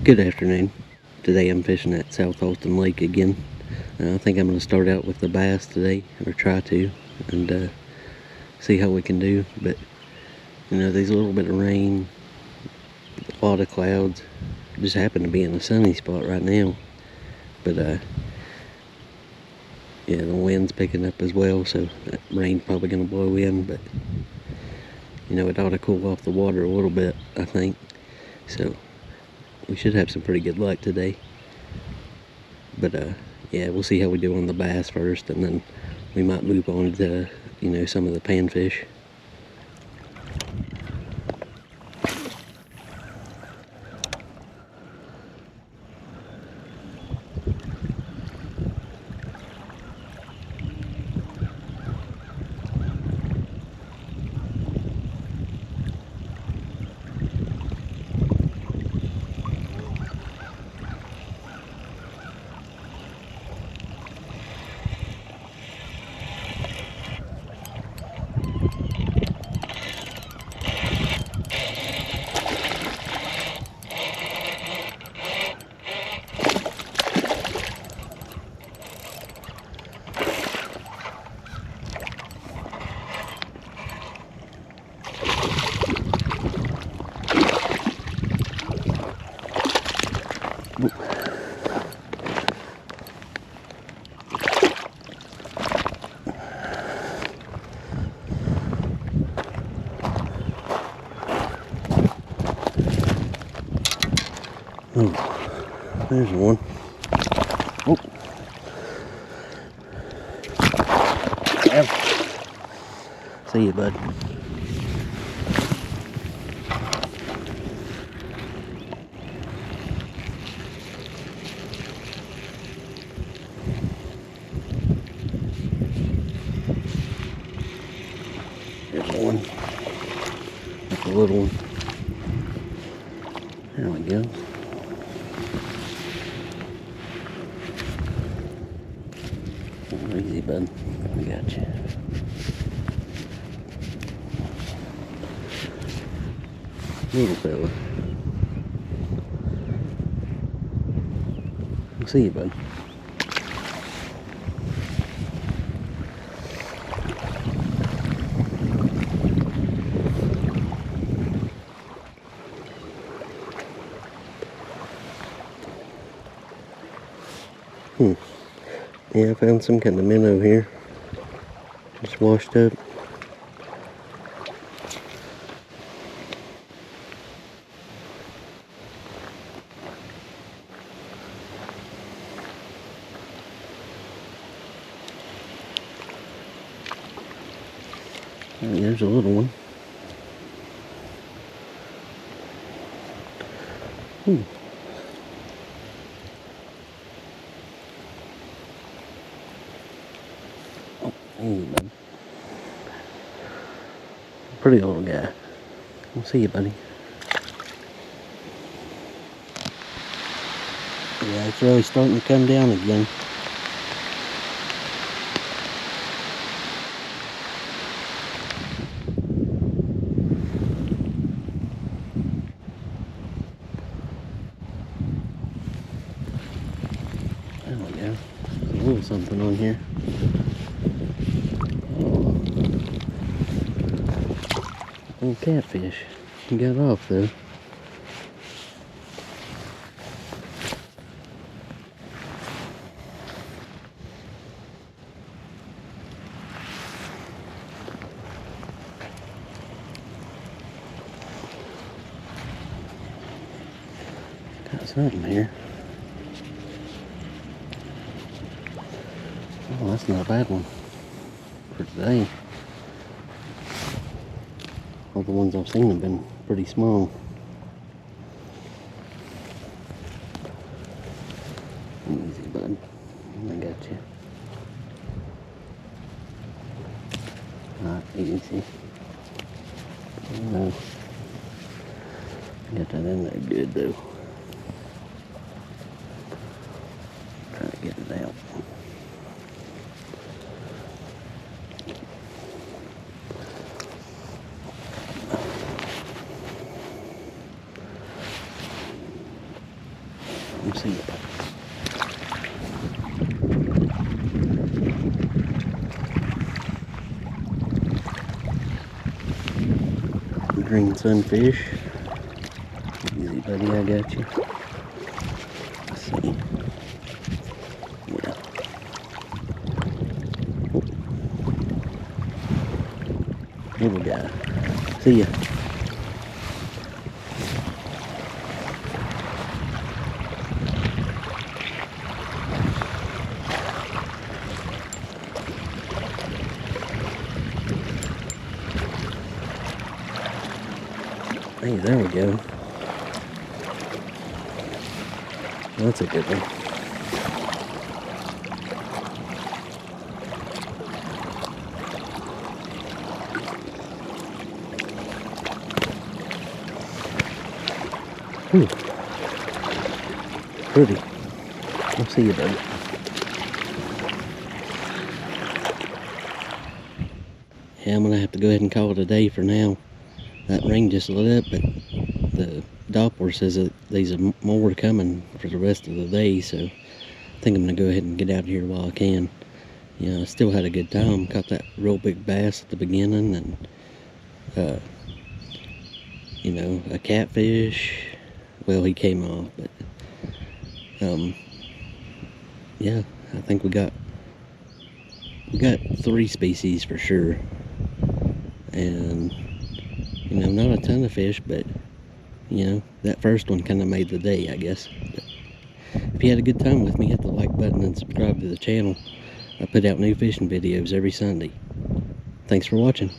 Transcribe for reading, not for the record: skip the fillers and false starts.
Good afternoon. Today I'm fishing at South Austin Lake again. I think I'm going to start out with the bass today, or try to, and see how we can do. But you know, there's a little bit of rain, a lot of clouds. Just happen to be in a sunny spot right now. But yeah, the wind's picking up as well, so that rain's probably going to blow in. But you know, it ought to cool off the water a little bit, I think. So we should have some pretty good luck today. But yeah, we'll see how we do on the bass first, and then we might move on to, you know, some of the panfish. Oh, there's one. Oh. See you, bud. There's one. That's a little one. There we go. Easy, bud. I got you. Little fella. I'll see you, bud. Yeah, I found some kind of minnow here. Just washed up. There's a little one. Hey, bud. Pretty little guy. I'll see you, buddy. Yeah, it's really starting to come down again. There we go. There's a little something on here. Little catfish. He got off though. Got something here. Oh, that's not a bad one for today. All the ones I've seen have been pretty small. Easy, bud. I got you. Not easy. No. Got that in there good though. Try to get it out. Let me see. Green sunfish. Easy, buddy, I got you. Let's see. Yeah. Little guy. See ya. Hey, there we go. That's a good one. Ooh. Pretty. I'll see you, buddy. Yeah, I'm gonna have to go ahead and call it a day for now. That rain just lit up, but the Doppler says that there's more coming for the rest of the day, so I think I'm gonna go ahead and get out of here while I can. You know, I still had a good time. Caught that real big bass at the beginning, and you know, a catfish. Well, he came off, but yeah, I think we got 3 species for sure, and you know, not a ton of fish, but you know, that first one kind of made the day, I guess. But if you had a good time with me, hit the like button and subscribe to the channel. I put out new fishing videos every Sunday. Thanks for watching.